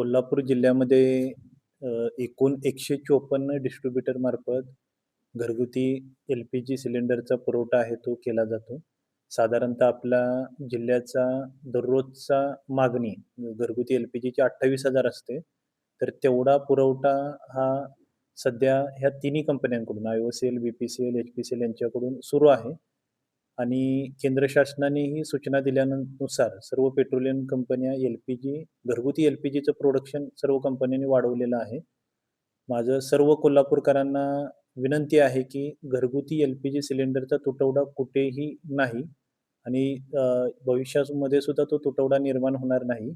कोल्हापूर जिल्ह्यामध्ये एकूण 154 डिस्ट्रिब्युटर मार्फत घरगुती एल-पी-जी सिलेंडरचा पुरवठा आहे तो केला जातो. साधारणतः आपला जिल्ह्याचा दररोजचा मागणी घरगुती एल-पी-जीची 28,000 असते. तर तेवढा पुरवठा हा सध्या ह्या तिन्ही कंपन्यांकडून आय-ओ-सी-एल, बी-पी-सी-एल, एच-पी-सी-एल यांच्याकडून सुरू आहे. आणि केंद्र शासनानेही सूचना दिल्यानुसार सर्व पेट्रोलियम कंपन्या घरगुती एल-पी-जीचं प्रोडक्शन सर्व कंपन्यांनी वाढवलेलं आहे. माझं सर्व कोल्हापूरकरांना विनंती आहे, की घरगुती एल-पी-जी सिलेंडरचा तुटवडा कुठेही नाही आणि भविष्यामध्ये सुद्धा तो तुटवडा निर्माण होणार नाही.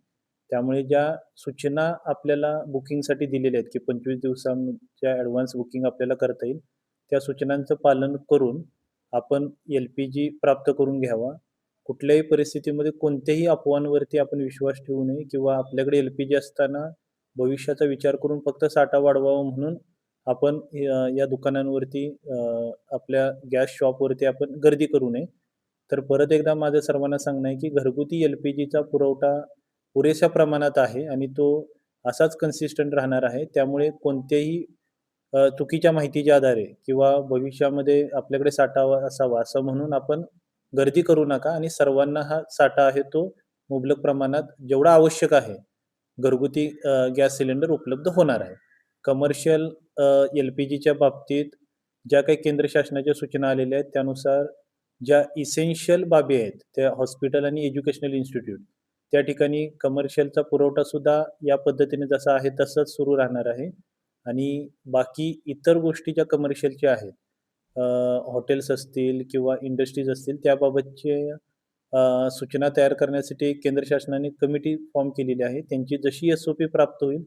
त्यामुळे ज्या सूचना आपल्याला बुकिंगसाठी दिलेल्या आहेत, की 25 दिवसांच्या ॲडव्हान्स बुकिंग आपल्याला करता येईल. त्या सूचनांचं पालन करून आपण एल-पी-जी प्राप्त करून घ्यावा. कुठल्याही परिस्थितीमध्ये कोणत्याही अफवांवरती आपण विश्वास ठेवू नये किंवा आपल्याकडे एल-पी-जी असताना भविष्याचा विचार करून फक्त साठा वाढवावा म्हणून आपण या दुकानांवरती आपल्या गॅस शॉपवरती आपण गर्दी करू नये. तर परत एकदा माझं सर्वांना सांगणं आहे, की घरगुती एल-पी-जीचा पुरवठा पुरेशा प्रमाणात आहे आणि तो असाच कन्सिस्टंट राहणार आहे. त्यामुळे कोणत्याही चुकीच्या माहितीच्या आधारे किंवा भविष्यामध्ये आपल्याकडे साठा असावा असं म्हणून आपण गर्दी करू नका आणि सर्वांना हा साठा आहे तो मुबलक प्रमाणात जेवढा आवश्यक आहे, घरगुती गॅस सिलेंडर उपलब्ध होणार आहे. कमर्शियल एल-पी-जीच्या बाबतीत ज्या काही केंद्र शासनाच्या सूचना आलेल्या आहेत, त्यानुसार ज्या इसेन्शियल बाबी आहेत, त्या हॉस्पिटल आणि एज्युकेशनल इन्स्टिट्यूट त्या ठिकाणी कमर्शियलचा पुरवठासुद्धा या पद्धतीने जसा आहे तसंच सुरू राहणार आहे. आणि बाकी इतर गोष्टी ज्या कमर्शियलच्या आहेत, हॉटेल्स असतील किंवा इंडस्ट्रीज असतील त्याबाबतचे सूचना तयार करण्यासाठी केंद्र शासनाने कमिटी फॉर्म केलेली आहे. त्यांची जशी एस-ओ-पी प्राप्त होईल,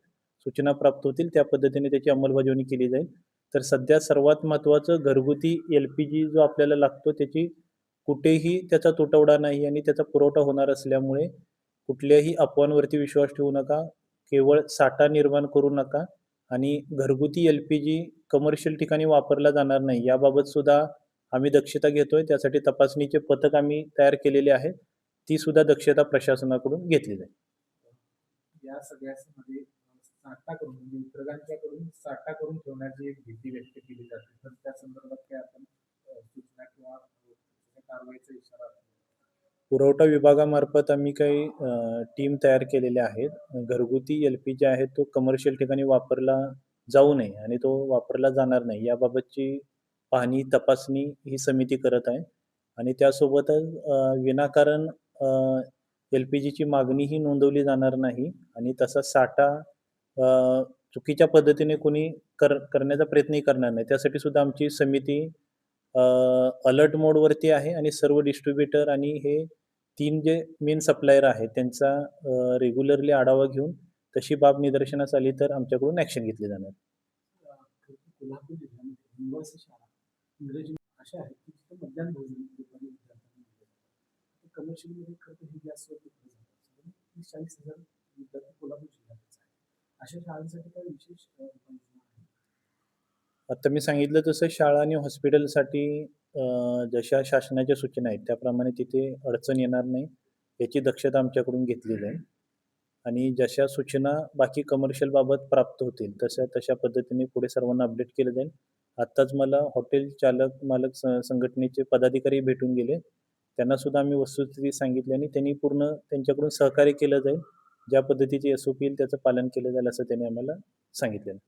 सूचना प्राप्त होतील त्या पद्धतीने त्याची अंमलबजावणी केली जाईल. तर सध्या सर्वात महत्त्वाचं घरगुती एल-पी-जी जो आपल्याला लागतो त्याची कुठेही त्याचा तुटवडा नाही आणि त्याचा पुरवठा होणार असल्यामुळे कुठल्याही अफवांवरती विश्वास ठेवू नका. केवळ साठा निर्माण करू नका आणि घरगुती एल-पी-जी कमर्शियल ठिकाणी वापरला जाणार नाही याबाबत सुद्धा आम्ही दक्षता घेतोय. त्यासाठी तपासणीचे पथक आम्ही तयार केलेले आहे. ती सुद्धा दक्षता प्रशासनाकडून घेतली जाईल. या सगळ्यामध्ये साठा करून म्हणजे वितरकांच्याकडून साठा करून ठेवण्याची एक भीती व्यक्त केली जाते. तर त्या संदर्भात काय आपण सूचना किंवा कारवाईचा इशारा पुरवठा विभागामार्फत आम्ही काही टीम तयार केलेल्या आहेत. घरगुती एल-पी-जी आहे तो कमर्शियल ठिकाणी वापरला जाऊ नये आणि तो वापरला जाणार नाही याबाबतची पाहणी, तपासणी ही समिती करत आहे आणि त्यासोबतच विनाकारण एल-पी-जीची मागणीही नोंदवली जाणार नाही आणि तसा साठा चुकीच्या पद्धतीने कोणी करण्याचा प्रयत्नही करणार नाही. त्यासाठी सुद्धा आमची समिती अलर्ट मोडवरती आहे आणि सर्व डिस्ट्रिब्युटर आणि हे 3 जे मेन सप्लायर आहेत त्यांचा रेग्युलरली आढावा घेऊन तशी बाब निदर्शनास आली तर आमच्याकडून ॲक्शन घेतली जाणार. कोल्हापूर जिल्ह्यामध्ये निवासी शाळा इंग्रजी अशा आहेत की तिथं मध्याह्न भोजन दुपारी विद्यार्थ्यांना दिलं जातं. कमर्शियलमध्ये खरं तर हे गॅसवर विकलं जातं. 30-40,000 विद्यार्थी कोल्हापूर जिल्ह्यातच आहेत. अशा शाळांसाठी काही विशेष उपाययोजना आहे? आता मी सांगितलं तसं शाळा आणि हॉस्पिटलसाठी जशा शासनाच्या सूचना आहेत त्याप्रमाणे तिथे अडचण येणार नाही याची दक्षता आमच्याकडून घेतली जाईल. आणि जशा सूचना बाकी कमर्शियल बाबत प्राप्त होतील तशा पद्धतीने पुढे सर्वांना अपडेट केलं जाईल. आत्ताच मला हॉटेल चालक मालक संघटनेचे पदाधिकारी भेटून गेले. त्यांना सुद्धा आम्ही वस्तुस्थिती सांगितली आणि त्यांनी पूर्ण त्यांच्याकडून सहकार्य केलं जाईल. ज्या पद्धतीची एस-ओ-पी येईल त्याचं पालन केलं जाईल असं त्यांनी आम्हाला सांगितलेलं.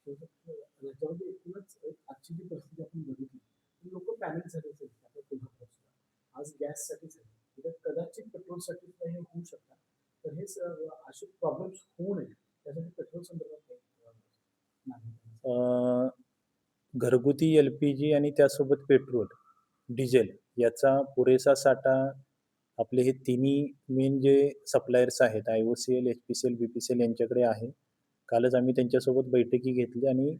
याच्यामध्ये एकूणच आजची जी परिस्थिती आपण बघितली लोक पॅनिक झाले असेल आपल्या कोल्हापूरला आज गॅससाठीच आहे उद्या कदाचित पेट्रोलसाठी हे होऊ शकतात. तर हे असे प्रॉब्लेम्स होऊ नये त्यासाठी पेट्रोल संदर्भात घरगुती एल-पी-जी आणि त्यासोबत पेट्रोल, डिझेल याचा पुरेसा साठा आपले हे तिन्ही मेन जे सप्लायर्स आहेत आय-ओ-सी-एल, एच-पी-सी-एल, बी-पी-सी-एल यांच्याकडे आहे. कालच आम्ही त्यांच्यासोबत बैठकी घेतली आणि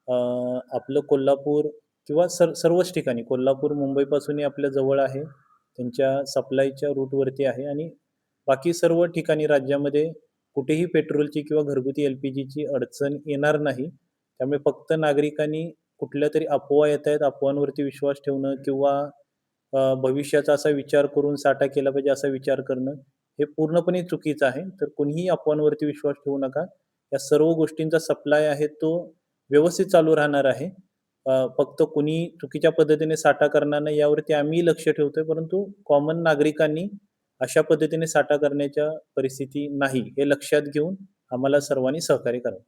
आपलं कोल्हापूर किंवा सर्वच ठिकाणी कोल्हापूर मुंबईपासूनही आपल्या जवळ आहे. त्यांच्या सप्लायच्या रूटवरती आहे आणि बाकी सर्व ठिकाणी राज्यामध्ये कुठेही पेट्रोलची किंवा घरगुती एल-पी-जीची अडचण येणार नाही. त्यामुळे फक्त नागरिकांनी कुठल्यातरी अफवा येतायत, अफवांवरती विश्वास ठेवणं किंवा भविष्याचा असा विचार करून साठा केला पाहिजे असा विचार करणं हे पूर्णपणे चुकीचं आहे. तर कुणीही अफवांवरती विश्वास ठेवू नका. या सर्व गोष्टींचा सप्लाय आहे तो व्यवस्थित चालू राहणार आहे. फक्त कुणी चुकीच्या पद्धतीने साठा करणार नाही यावरती आम्हीही लक्ष ठेवतोय. परंतु कॉमन नागरिकांनी अशा पद्धतीने साठा करण्याच्या परिस्थिती नाही, हे लक्षात घेऊन आम्हाला सर्वांनी सहकार्य करावं.